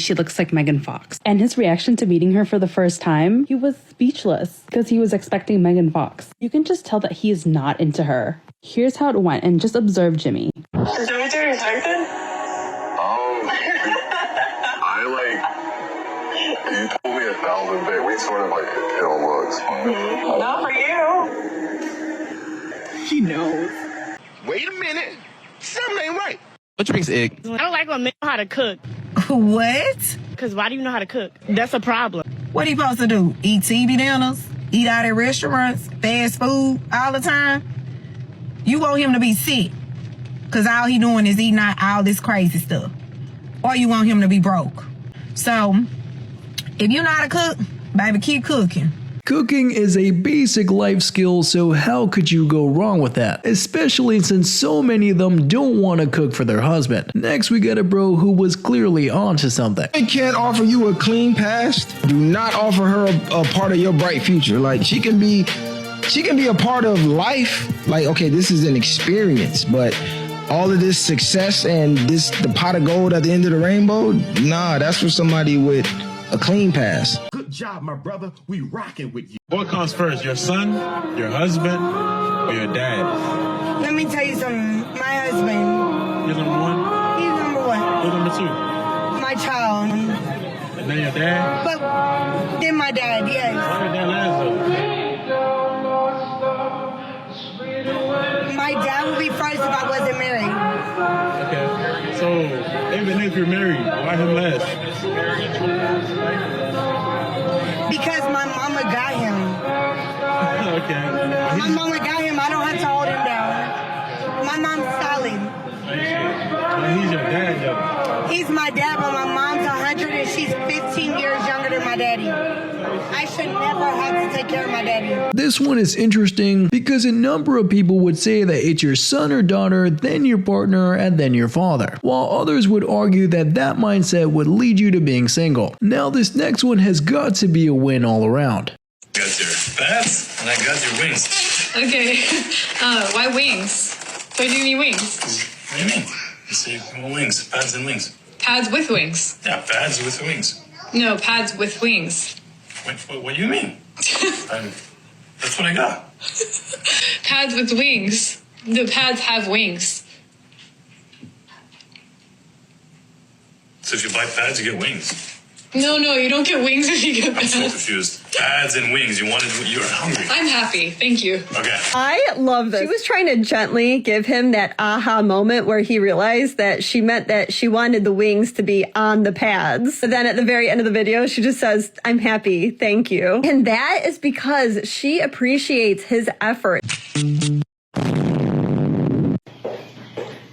she looks like Megan Fox. And his reaction to meeting her for the first time, he was speechless because he was expecting Megan Fox. You can just tell that he is not into her. Here's how it went, and just observe Jimmy. Is everything infected? You told me 1,000 bit. We sort of like hit on looks. Not for you. He knows. Wait a minute. Something ain't right. What drinks egg? I don't like when men know how to cook. What? Because why do you know how to cook? That's a problem. What he supposed to do? Eat TV dinners? Eat out at restaurants? Fast food all the time? You want him to be sick because all he doing is eating out all this crazy stuff. Or you want him to be broke. So, if you know how to cook, baby, keep cooking. Cooking is a basic life skill, so how could you go wrong with that? Especially since so many of them don't want to cook for their husband. Next, we got a bro who was clearly onto something. I can't offer you a clean past. Do not offer her a part of your bright future. Like, she can be a part of life. Like, okay, this is an experience, but all of this success and the pot of gold at the end of the rainbow, nah, that's for somebody with a clean past. Good job, my brother. We rocking with you. What comes first, your son, your husband, or your dad? Let me tell you something. My husband. You're number one? He's number one. Who's number two? My child. And then your dad? But then my dad, yes. Why your dad last though? My dad would be first if I wasn't married. Okay. So, even if you're married, why him last? Because my mama got him. Okay. My mama got him. I don't have to hold him down. My mom's solid. Well, he's your dad, though. He's my dad, but my mom's 100 and she's 15 years younger than my daddy. I should never have to take care of my daddy. This one is interesting because a number of people would say that it's your son or daughter, then your partner, and then your father, while others would argue that that mindset would lead you to being single. Now this next one has got to be a win all around. I got your pads and I got your wings. Okay, why wings? Why do you need wings? What do you mean? You say wings, pads and wings. Pads with wings? Yeah, pads with wings. No, pads with wings. What do you mean? That's what I got. Pads with wings. The pads have wings. So if you buy pads, you get wings. No, you don't get wings if you get pads. I'm so confused. Pads and wings. You're hungry. I'm happy. Thank you. Okay. I love this. She was trying to gently give him that aha moment where he realized that she meant that she wanted the wings to be on the pads. But then at the very end of the video, she just says, I'm happy. Thank you. And that is because she appreciates his effort.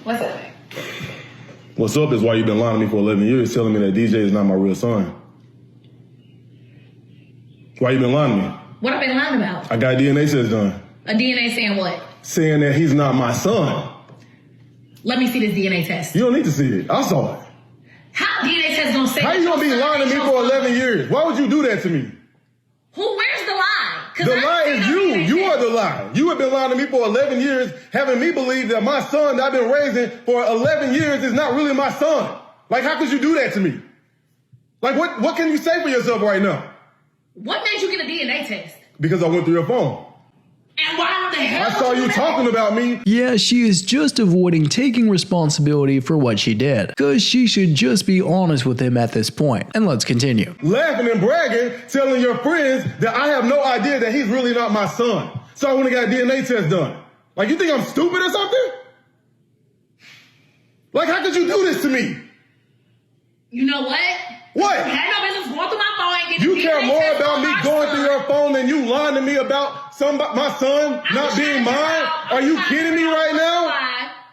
What's up? What's up is why you've been lying to me for 11 years, telling me that DJ is not my real son. Why you been lying to me? What have I been lying about? I got DNA test done. A DNA saying what? Saying that he's not my son. Let me see this DNA test. You don't need to see it. I saw it. How DNA test gonna say? How you gonna be lying to me for 11 years? Why would you do that to me? Where's the lie? The lie is you. You are the lie. You have been lying to me for 11 years, having me believe that my son that I've been raising for 11 years is not really my son. Like, how could you do that to me? Like, what can you say for yourself right now? What made you get a DNA test? Because I went through your phone. And why the hell? I saw you talking about me. Yeah, she is just avoiding taking responsibility for what she did, because she should just be honest with him at this point. And let's continue. Laughing and bragging, telling your friends that I have no idea that he's really not my son. So I went and got a DNA test done. Like, you think I'm stupid or something? Like, how could you do this to me? You know what? What? You had no business going through my phone and getting You care more about me going through your phone than you lying to me about my son not being mine? Are you kidding me right now?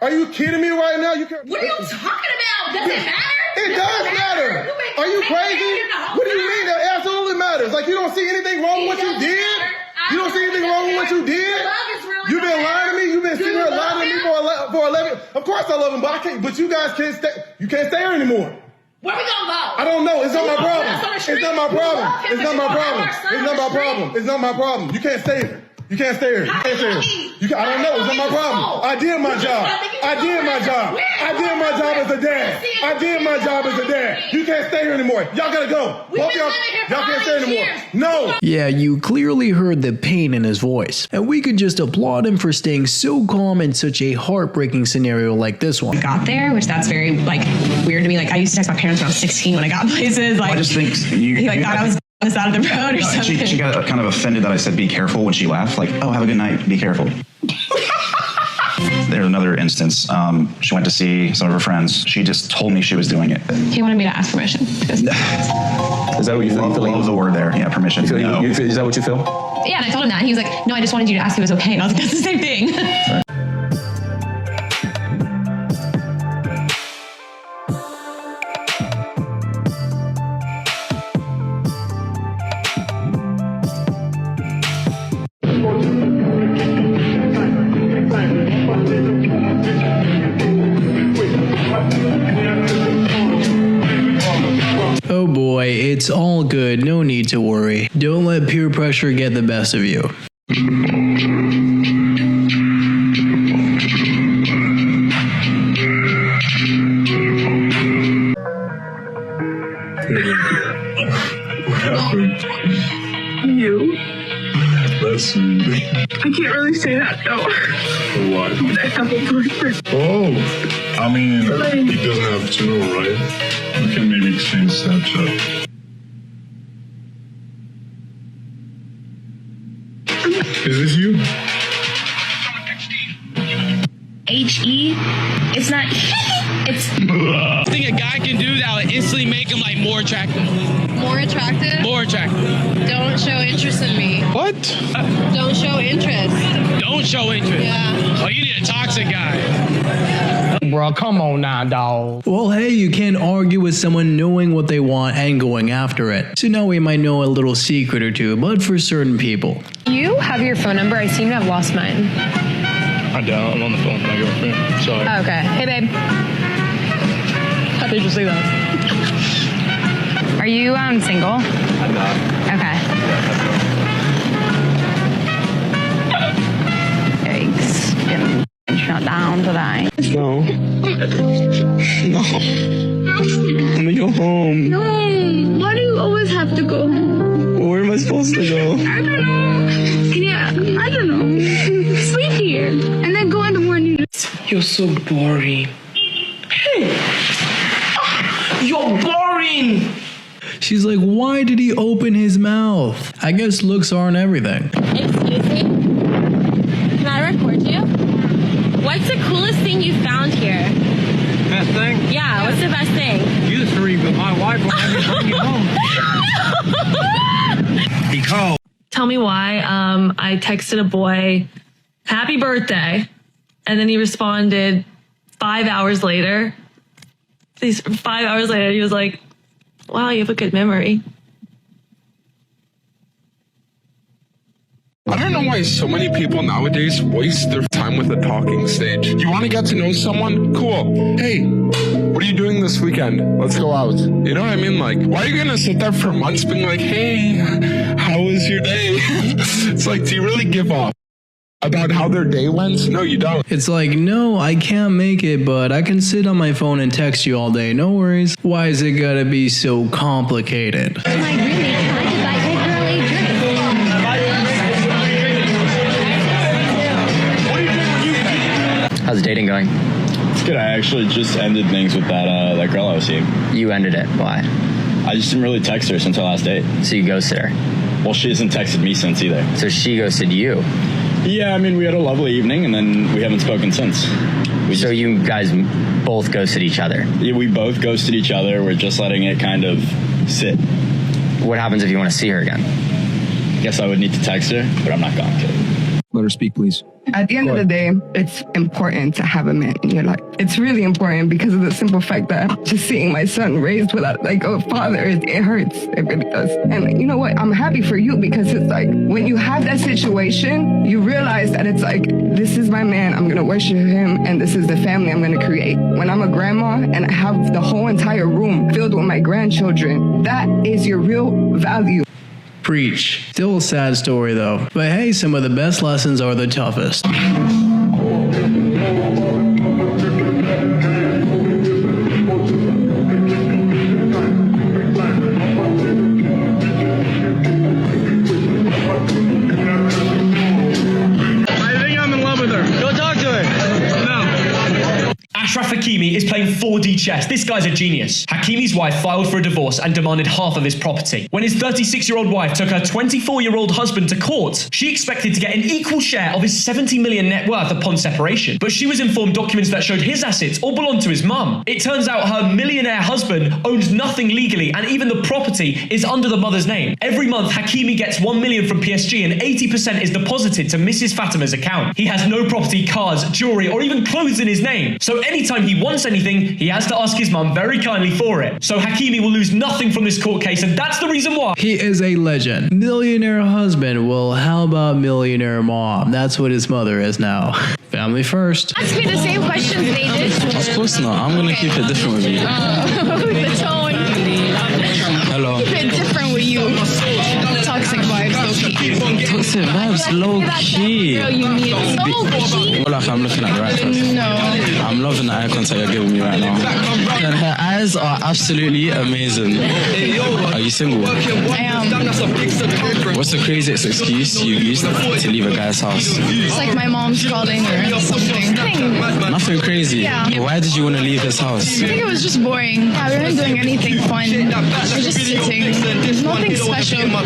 Are you kidding me right now? What are you talking about? Does it matter? It does matter. Are you crazy? What do you mean? That absolutely matters. Like, you don't see anything wrong with what you did? You don't see anything wrong with what you did? You've been lying to me. You've been sitting here lying to me for 11. Of course I love him, but I can't. But you guys can't stay. You can't stay here anymore. Where we gonna go? I don't know. It's not my problem. It's not my problem. It's not my problem. It's not my problem. It's not my problem. You can't stay here. You can't stay here. You can't stay here. I don't know. It's not my problem. I did my job. I did my job. I did my job as a dad. I did my job as a dad. You can't stay here anymore. Y'all gotta go. Both y'all can't stay anymore. No. Yeah, you clearly heard the pain in his voice, and we could just applaud him for staying so calm in such a heartbreaking scenario like this one. Got there, which that's very like weird to me. Like I used to text my parents when I was 16 when I got places. Like I just think he like thought I was on the side of the road or something. She got kind of offended that I said be careful when she laughed. Like, oh, have a good night. Be careful. There's another instance. She went to see some of her friends. She just told me she was doing it. He wanted me to ask permission. Is that what you feel? Love the word there. Yeah, permission. Is that what you feel? Yeah, and I told him that. And he was like, no, I just wanted you to ask if it was okay. And I was like, that's the same thing. Oh boy, it's all good, no need to worry. Don't let peer pressure get the best of you. You. Listen. I can't really say that though. What? I have a boyfriend. Oh, I mean, he doesn't have to, right? We can maybe exchange Snapchat. Is this you? H-E? It's not it's I think a guy can do that would instantly make him like more attractive. More attractive? More attractive. Don't show interest in me. What? Don't show interest. Don't show interest. Yeah. Oh, you need a toxic guy. Bro, come on now, dog. Well, hey, you can't argue with someone knowing what they want and going after it. So now we might know a little secret or two, but for certain people. You have your phone number. I seem to have lost mine. I don't. I'm on the phone with my girlfriend. Sorry. Oh, okay. Hey, babe. How did you say that? Are you single? I'm not. Okay. Yikes. Getting shut down today. No. No. Let me go home. No. Why do you always have to go home? Where am I supposed to go? I don't know. Yeah, I don't know. Sleep here and then go in the morning. You're so boring. Hey! You're boring! She's like, why did he open his mouth? I guess looks aren't everything. Excuse me? Can I record you? What's the coolest thing you found here? Best thing? Yeah, what's the best thing? You three, but my wife won't let me bring you home. Because. Tell me why I texted a boy, happy birthday, and then he responded 5 hours later. 5 hours later, he was like, wow, you have a good memory. I don't know why so many people nowadays waste their time with the talking stage. You want to get to know someone? Cool. Hey, what are you doing this weekend? Let's go out. You know what I mean? Like, why are you going to sit there for months being like, hey, how was your day? It's like, do you really give off about how their day went? No, you don't. It's like, no, I can't make it, but I can sit on my phone and text you all day. No worries. Why is it gotta be so complicated? How's dating going? It's good. I actually just ended things with that girl I was seeing. You ended it. Why? I just didn't really text her since our last date. So you ghosted her? Well, she hasn't texted me since either. So she ghosted you? Yeah, I mean, we had a lovely evening, and then we haven't spoken since. So you guys both ghosted each other? Yeah, we both ghosted each other. We're just letting it kind of sit. What happens if you want to see her again? I guess I would need to text her, but I'm not going to. Let her speak, please. At the end of the day, it's important to have a man in your life. It's really important because of the simple fact that just seeing my son raised without like a father, it hurts. It really does. And you know what? I'm happy for you because it's like when you have that situation, you realize that it's like, this is my man. I'm going to worship him. And this is the family I'm going to create. When I'm a grandma and I have the whole entire room filled with my grandchildren, that is your real value. Preach. Still a sad story though. But hey, some of the best lessons are the toughest. 4D chess. This guy's a genius. Hakimi's wife filed for a divorce and demanded half of his property. When his 36-year-old wife took her 24-year-old husband to court, she expected to get an equal share of his 70 million net worth upon separation. But she was informed documents that showed his assets all belonged to his mum. It turns out her millionaire husband owns nothing legally, and even the property is under the mother's name. Every month, Hakimi gets 1 million from PSG and 80% is deposited to Mrs. Fatima's account. He has no property, cars, jewelry, or even clothes in his name. So anytime he wants anything, he has to ask his mum very kindly for it. So Hakimi will lose nothing from this court case, and that's the reason why. He is a legend. Millionaire husband. Well, how about millionaire mom? That's what his mother is now. Family first. Ask me the same questions they did. Of course not. I'm gonna keep it different with you. The tone. Hello. Keep it different with you. Toxic vibes, low key. Toxic vibes, low key. Girl, you need so Well, like I'm looking at the right person. No. I'm loving the eye contact you're giving me right now. And her eyes are absolutely amazing. Are you single? I am. What's the craziest excuse you've used to leave a guy's house? It's like my mom's calling or something. Nothing crazy. Yeah. Why did you want to leave his house? I think it was just boring. Yeah, we weren't doing anything fun. We were just sitting. There's nothing special. I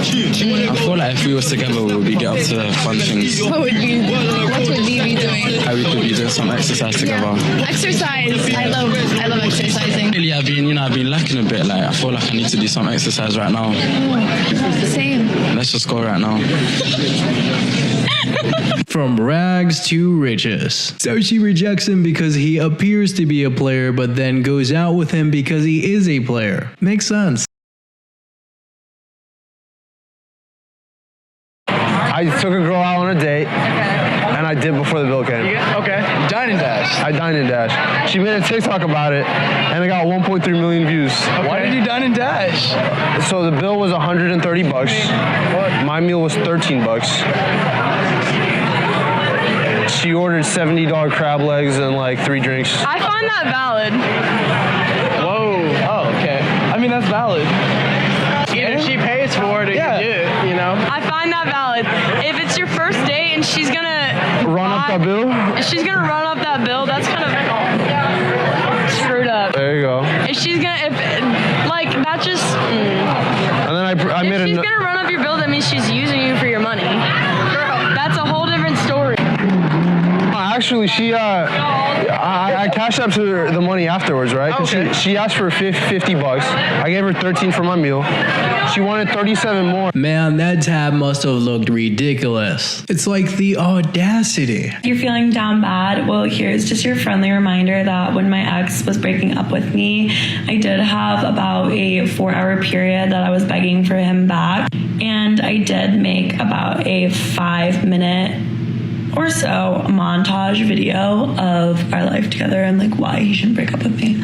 feel like if we were together, we would get up to fun things. What would we be doing? We could be doing some exercise together. Exercise. I love exercising. Really, I've been lacking a bit. Like, I feel like I need to do some exercise right now. Same. Let's just go right now. From rags to riches. So she rejects him because he appears to be a player, but then goes out with him because he is a player. Makes sense. I took a girl out on a date, and I did before the bill came. Okay. Dine and dash. I dined and dashed. She made a TikTok about it, and it got 1.3 million views. Okay. Why did you dine and dash? So the bill was 130 bucks. My meal was 13 bucks. She ordered $70 crab legs and like 3 drinks. I find that valid. Whoa. Oh, okay. I mean, that's valid. Either she pays for it or you do, you know? I find that valid. If it's your first date and she's gonna run up that bill? If she's gonna run up that bill, that's kind of screwed up. There you go. If she's gonna, that just. And then I made If she's gonna run up your bill, that means she's using you for your money. That's a whole different story. Actually, I cashed up to her the money afterwards, right? Because she asked for 50 bucks. I gave her 13 for my meal. She wanted 37 more. Man, that tab must have looked ridiculous. It's like the audacity. If you're feeling down bad, well, here's just your friendly reminder that when my ex was breaking up with me, I did have about a 4-hour period that I was begging for him back. And I did make about a 5-minute or so montage video of our life together and like why he shouldn't break up with me.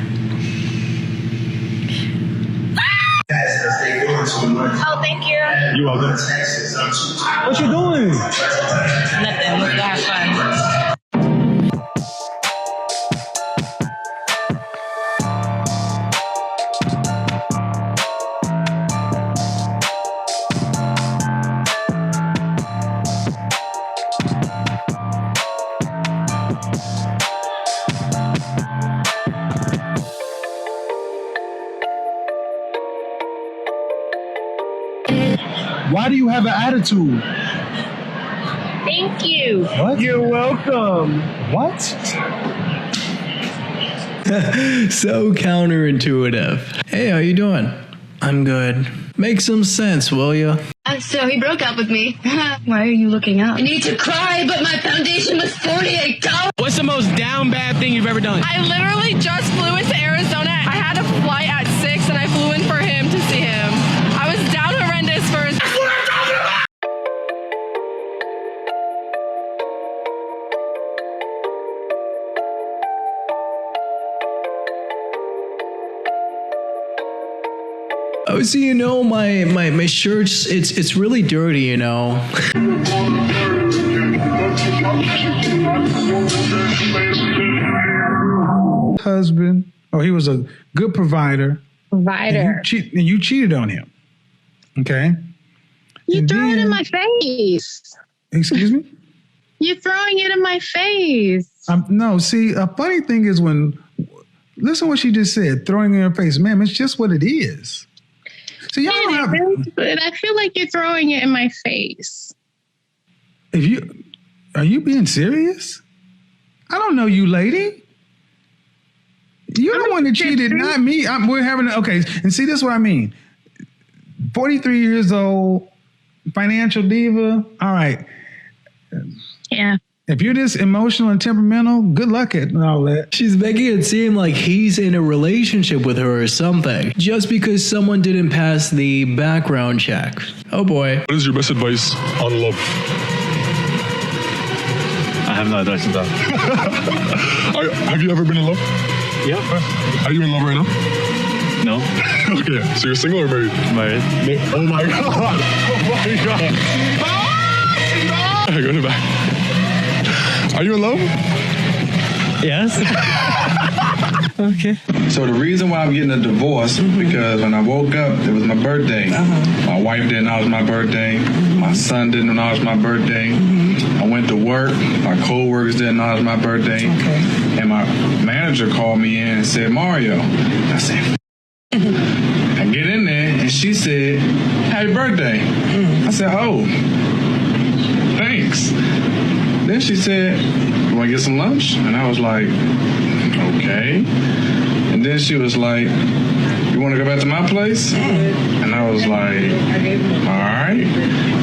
Oh, thank you. You're welcome. What you doing? Nothing. Let's have fun. Why do you have an attitude? Thank you. What? You're welcome. What? So counterintuitive. Hey, how you doing? I'm good. Make some sense, will ya? So he broke up with me. Why are you looking up? I need to cry, but my foundation was $48. What's the most down bad thing you've ever done? I literally just flew into Arizona. I had a flight at 6 and I flew in for him to see him. I was down horrendous for his. That's what I'm talking about! Oh, so you know, my shirt's it's really dirty, you know. Husband. Oh, he was a good provider. Provider. And you cheated on him. Okay. You're throwing it in my face. Excuse me? You're throwing it in my face. No, see, a funny thing is when Listen what she just said, throwing in her face. Ma'am, it's just what it is. So y'all don't have... But I feel like you're throwing it in my face. Are you being serious? I don't know you, lady. You're the one that cheated, not me. We're having okay. And see, this is what I mean. 43 years old, financial diva. All right. Yeah. If you're this emotional and temperamental, good luck at all that. She's making it seem like he's in a relationship with her or something, just because someone didn't pass the background check. Oh boy. What is your best advice on love? I have no advice on that. Have you ever been in love? Yeah. Are you in love right now? No. Okay, so you're single or married? Married. Oh my God. Oh my God. Go to the back. Are you in love? Yes. Okay. So the reason why I'm getting a divorce because when I woke up, it was my birthday. My wife didn't know it was my birthday. My son didn't know it was my birthday. I went to work. My co-workers didn't know it was my birthday. And my manager called me in and said, Mario. I said, I get in there and she said, happy birthday. I said, oh, thanks. Then she said, you want to get some lunch? And I was like, okay. And then she was like, you want to go back to my place? And I was like, all right.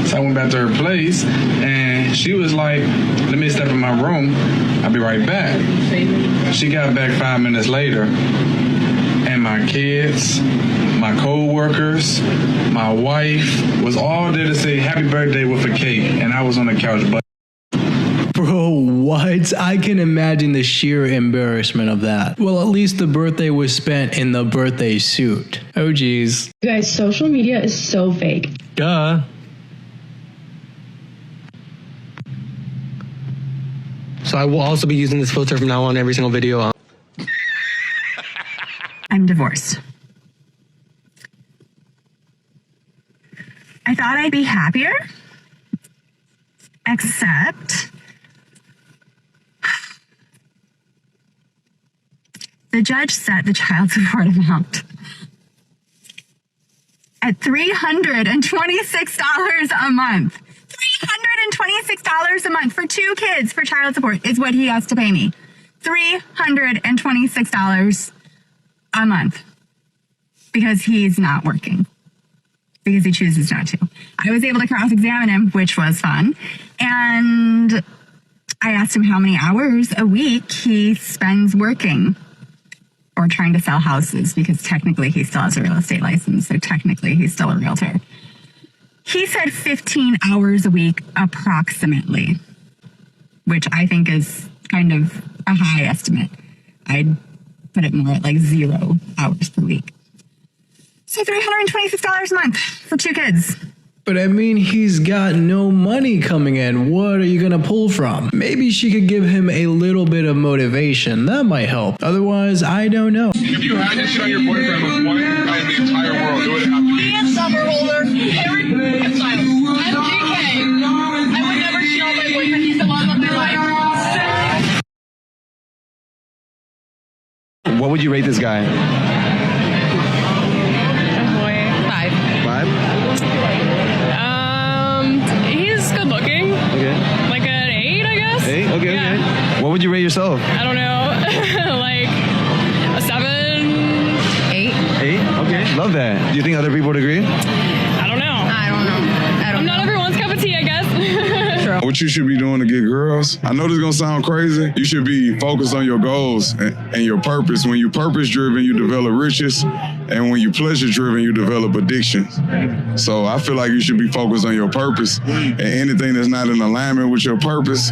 So I went back to her place and she was like, let me step in my room. I'll be right back. She got back 5 minutes later and my kids, my co-workers, my wife was all there to say happy birthday with a cake. And I was on the couch. Bro, what? I can imagine the sheer embarrassment of that. Well, at least the birthday was spent in the birthday suit. Oh, geez. You guys, social media is so fake. Duh. So I will also be using this filter from now on every single video. I'm divorced. I thought I'd be happier, except the judge set the child support amount at $326 a month. $326 a month for 2 kids for child support is what he has to pay me. $326 a month because he's not working, because he chooses not to. I was able to cross-examine him, which was fun. And I asked him how many hours a week he spends working or trying to sell houses, because technically he still has a real estate license, so technically he's still a realtor. He said 15 hours a week approximately, which I think is kind of a high estimate. I'd put it more at like 0 hours per week. So $326 a month for 2 kids. But I mean, he's got no money coming in. What are you gonna pull from? Maybe she could give him a little bit of motivation. That might help. Otherwise, I don't know. If you had to show your boyfriend with one guy in the entire world, who would it have to be? Me and Summer Holder, Eric, and Silas. I'm GK. I would never cheat on my boyfriend. He's the love of my life. What would you rate this guy? He's good looking. Okay. Like an 8, I guess. 8? Okay, yeah. okay. What would you rate yourself? I don't know. Like a 7, 8. 8? Okay. Love that. Do you think other people would agree? I don't know. I'm not everyone's cup of tea, I guess. What you should be doing to get girls, I know this is gonna sound crazy, you should be focused on your goals and your purpose. When you're purpose driven, you develop riches, and when you're pleasure driven, you develop addictions. So I feel like you should be focused on your purpose, and anything that's not in alignment with your purpose,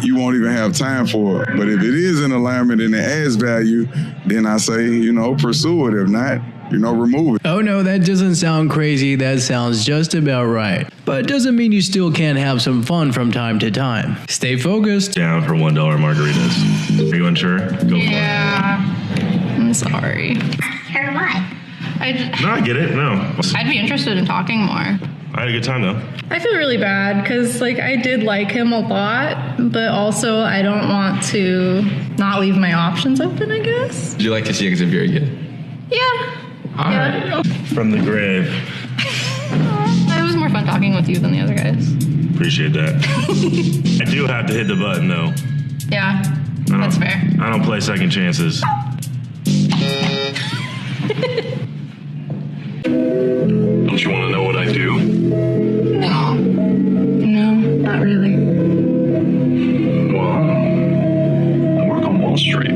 you won't even have time for it. But if it is in alignment and it adds value, then I say, pursue it. If not, remove it. Oh no, that doesn't sound crazy. That sounds just about right. But it doesn't mean you still can't have some fun from time to time. Stay focused. Down for $1 margaritas. Are you unsure? Go for it. I'm sorry. Or what? I No, I get it. No. I'd be interested in talking more. I had a good time though. I feel really bad because like I did like him a lot, but also I don't want to not leave my options open, I guess. Would you like to see Xavier again? Yeah. All right. From the grave. It was more fun talking with you than the other guys. Appreciate that. I do have to hit the button though. Yeah, that's fair. I don't play second chances. Don't you want to know what I do? No, not really. Well, I work on Wall Street.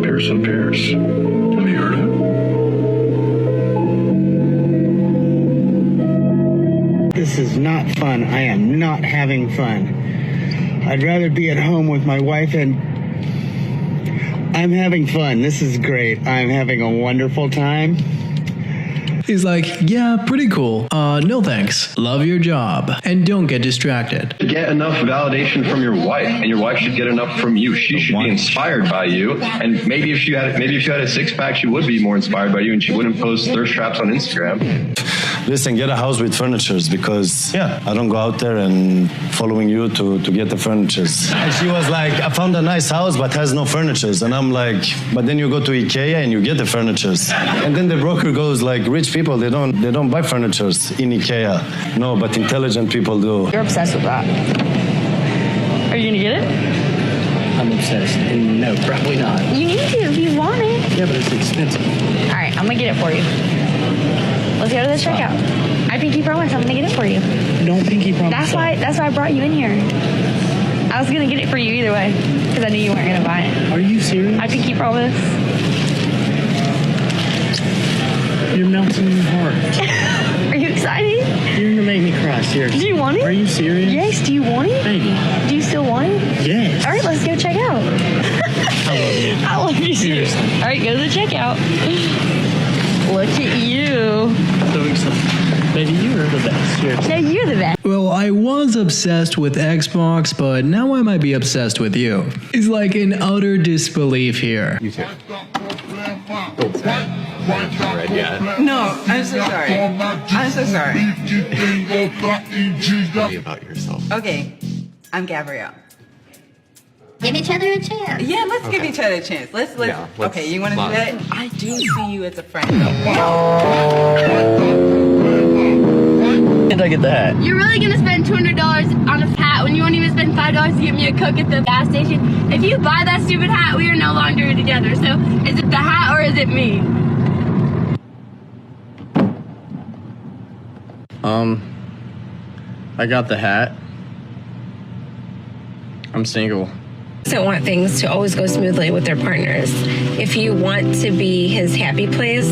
Bears and Pears. Have you heard of it? This is not fun. I am not having fun. I'd rather be at home with my wife, and I'm having fun. This is great. I'm having a wonderful time. He's like, yeah, pretty cool. No thanks. Love your job. And don't get distracted. Get enough validation from your wife, and your wife should get enough from you. She should be inspired by you, and maybe if you had a six-pack, she would be more inspired by you, and she wouldn't post thirst traps on Instagram. Listen, get a house with furnitures, because I don't go out there and following you to get the furnitures. And she was like, I found a nice house but has no furnitures. And I'm like, but then you go to IKEA and you get the furnitures. And then the broker goes like, rich people, they don't buy furnitures in IKEA. No, but intelligent people do. You're obsessed with that. Are you gonna get it? I'm obsessed. And no, probably not. You need to if you want it. Yeah, but it's expensive. All right, I'm gonna get it for you. Let's go to the checkout. I pinky promise I'm gonna get it for you. Don't pinky promise. That's why I brought you in here. I was gonna get it for you either way because I knew you weren't gonna buy it. Are you serious? I pinky promise. You're melting my heart. Are you excited? You're gonna make me cry, seriously. Do you want it? Are you serious? Yes. Do you want it? Maybe. Do you still want it? Yes. All right, let's go check out. I love you. I love you Seriously. too. All right, go to the checkout. Look at you. So excited. Baby, you are the best. Seriously. No, you're the best. Well, I was obsessed with Xbox, but now I might be obsessed with you. He's like in utter disbelief here. You too. No, I'm so sorry. I'm so sorry. Tell me about yourself. Okay, I'm Gabrielle. Give each other a chance. Yeah, let's give each other a chance. Let's okay, you want to do that? I do see you as a friend. Did I get the hat? You're really gonna spend $200 on a hat when you won't even spend $5 to get me a Coke at the gas station? If you buy that stupid hat, we are no longer together. So is it the hat or is it me? I got the hat. I'm single. Don't want things to always go smoothly with their partners. If you want to be his happy place,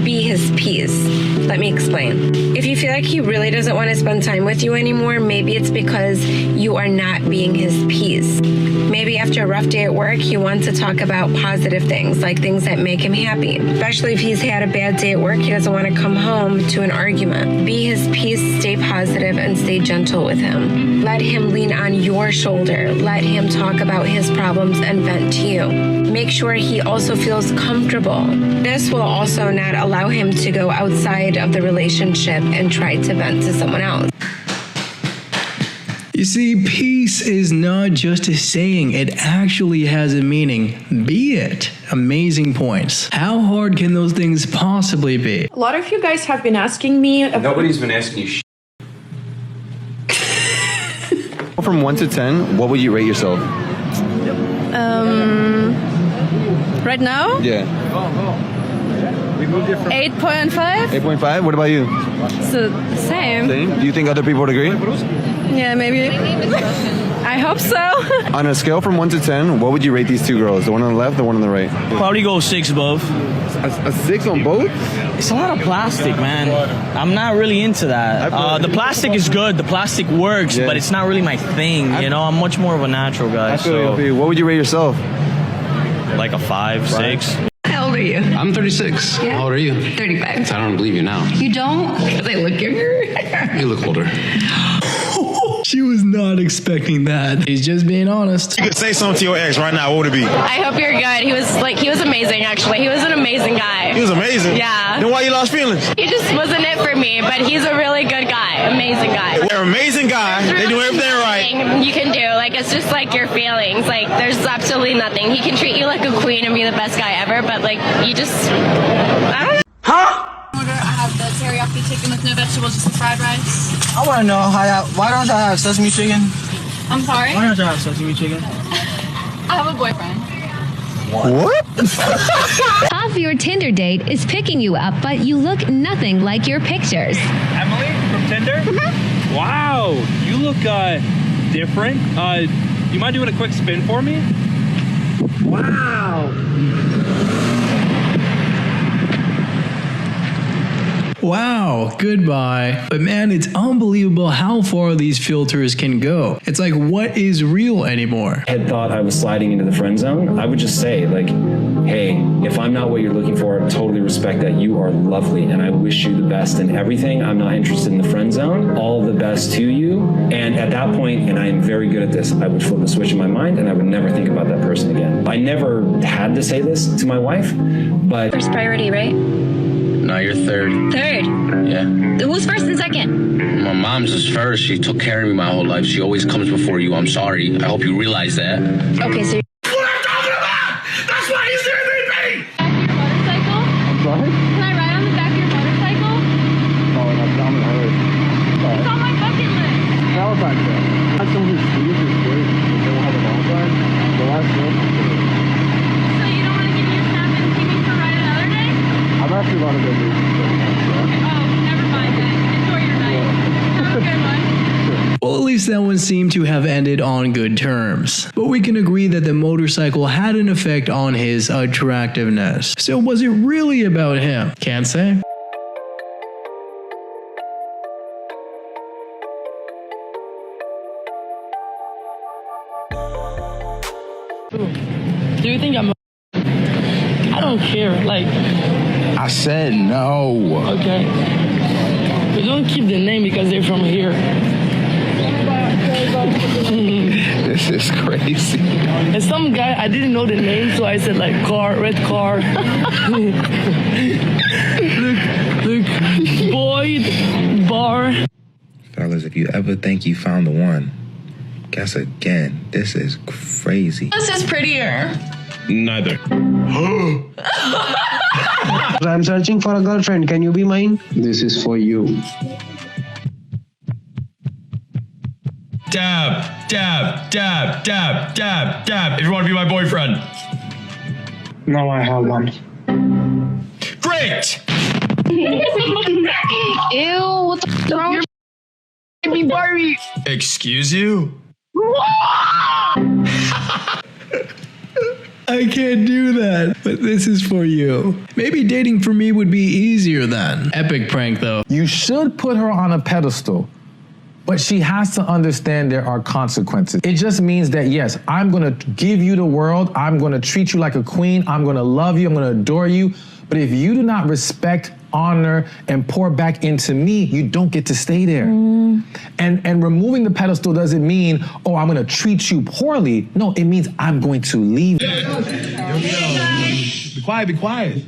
be his peace. Let me explain. If you feel like he really doesn't want to spend time with you anymore, maybe it's because you are not being his peace. Maybe after a rough day at work, you want to talk about positive things, like things that make him happy. Especially if he's had a bad day at work, he doesn't want to come home to an argument. Be his peace, stay positive, and stay gentle with him. Let him lean on your shoulder. Let him talk about his problems and vent to you. Make sure he also feels comfortable. This will also not allow him to go outside of the relationship and try to vent to someone else. You see, peace is not just a saying, it actually has a meaning. Be it. Amazing points. How hard can those things possibly be? A lot of you guys have been asking me. Nobody's been asking you. From 1 to 10, what would you rate yourself? Right now? Yeah. 8.5. 8.5? What about you? So same. Same? Do you think other people would agree? Yeah, maybe. I hope so. On a scale from 1 to 10, what would you rate these two girls? The one on the left, the one on the right? Probably go 6 above. A 6 on both? It's a lot of plastic, man. I'm not really into that. The plastic is good. The plastic works, but it's not really my thing. You know, I'm much more of a natural guy. I feel you. What would you rate yourself? Like a 5, 6. How old are you? I'm 36. Yeah. How old are you? 35. I don't believe you now. You don't? Because I look younger. You look older. She was not expecting that. He's just being honest. You could say something to your ex right now, what would it be? I hope you're good. He was amazing, actually. He was an amazing guy. He was amazing? Yeah. Then why you lost feelings? He just wasn't it for me, but he's a really good guy. Amazing guy. They're an amazing guy. They do everything right. You can do. Like, it's just like your feelings. Like, there's absolutely nothing. He can treat you like a queen and be the best guy ever, but like, you just, I don't know. Huh? I have the teriyaki chicken with no vegetables, just the fried rice. I want to know why don't I have sesame chicken? I'm sorry? Why don't I have sesame chicken? I have a boyfriend. What? Half your Tinder date is picking you up, but you look nothing like your pictures. Emily from Tinder? Mm-hmm. Wow, you look different. You mind doing a quick spin for me? Wow. Wow, goodbye. But man, it's unbelievable how far these filters can go. It's like, what is real anymore? I had thought I was sliding into the friend zone. I would just say, like, hey, if I'm not what you're looking for, I totally respect that. You are lovely, and I wish you the best in everything. I'm not interested in the friend zone. All of the best to you. And at that point, and I am very good at this, I would flip a switch in my mind, and I would never think about that person again. I never had to say this to my wife, but... First priority, right? No, you're third. Third? Yeah. Who's first and second? My mom's is first. She took care of me my whole life. She always comes before you. I'm sorry. I hope you realize that. Okay, so... That's why he's here with me! Motorcycle? I'm sorry? Can I ride on the back of your motorcycle? Oh, I'm in a hurry. It's on my bucket list. Valentine's Day. That's something sweet is great. They don't have a Valentine. The last one. So you don't want to give me a snap and take me for a ride another day? I'm actually about to go do Oh, never mind then. Enjoy your night. Have a good one. Well, at least that one seemed to have ended on good terms. But we can agree that the motorcycle had an effect on his attractiveness. So was it really about him? Can't say. Do you think I'm I don't care, like... I said no. Okay. We don't keep the name because they're from here. This is crazy. And some guy, I didn't know the name, so I said like car, red car. look, Boyd, bar. Fellas, if you ever think you found the one, guess again. This is crazy. This is prettier. Neither. I'm searching for a girlfriend. Can you be mine? This is for you. Dab, dab, dab, dab, dab, dab. If you want to be my boyfriend. No, I have one. Great! Ew, what the wrong with me, Barbie? Excuse you? I can't do that, but this is for you. Maybe dating for me would be easier then. Epic prank though. You should put her on a pedestal, but she has to understand there are consequences. It just means that, yes, I'm gonna give you the world, I'm gonna treat you like a queen, I'm gonna love you, I'm gonna adore you, but if you do not respect, honor, and pour back into me, you don't get to stay there. And removing the pedestal doesn't mean, oh, I'm gonna treat you poorly. No, it means I'm going to leave. Be quiet, be quiet.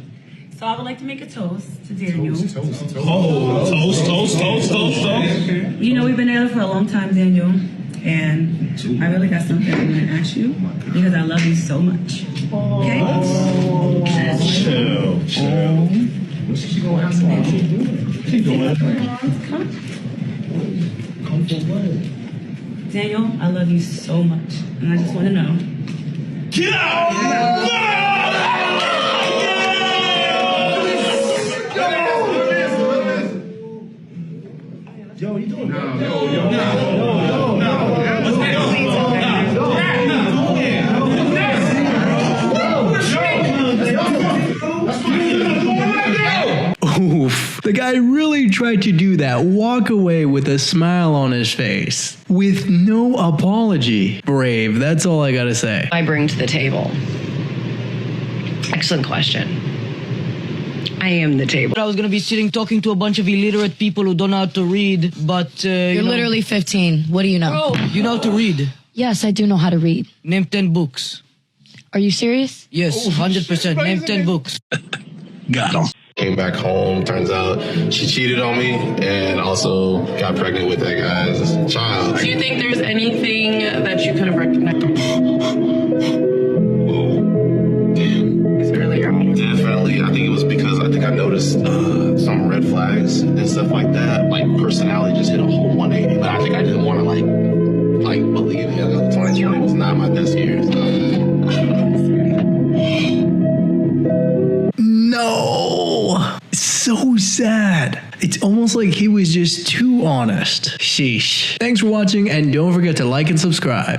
So I would like to make a toast to Daniel. Toast. You know, we've been together for a long time, Daniel, and I really got something I want to ask you because I love you so much. Okay? Chill. She gonna have some Daniel, I love you so much, and I just want to know. Get out! Yo, what you doing? Oof. The guy really tried to do that. Walk away with a smile on his face. With no apology. Brave, that's all I gotta say. I bring to the table? Excellent question. I am the table. I was gonna be sitting talking to a bunch of illiterate people who don't know how to read, but You're literally 15. What do you know? You know how to read? Yes, I do know how to read. Name 10 books. Are you serious? Yes, 100%. Name 10 books. Got him. Came back home, turns out she cheated on me and also got pregnant with that guy's child. Do you think there's anything that you could have recognized? It's earlier on. Definitely. I think it was because I think I noticed some red flags and stuff like that. Like personality just hit a whole 180. But I think I didn't want to like believe it. 2020 was not my best year. No! So sad. It's almost like he was just too honest. Sheesh. Thanks for watching, and don't forget to like and subscribe.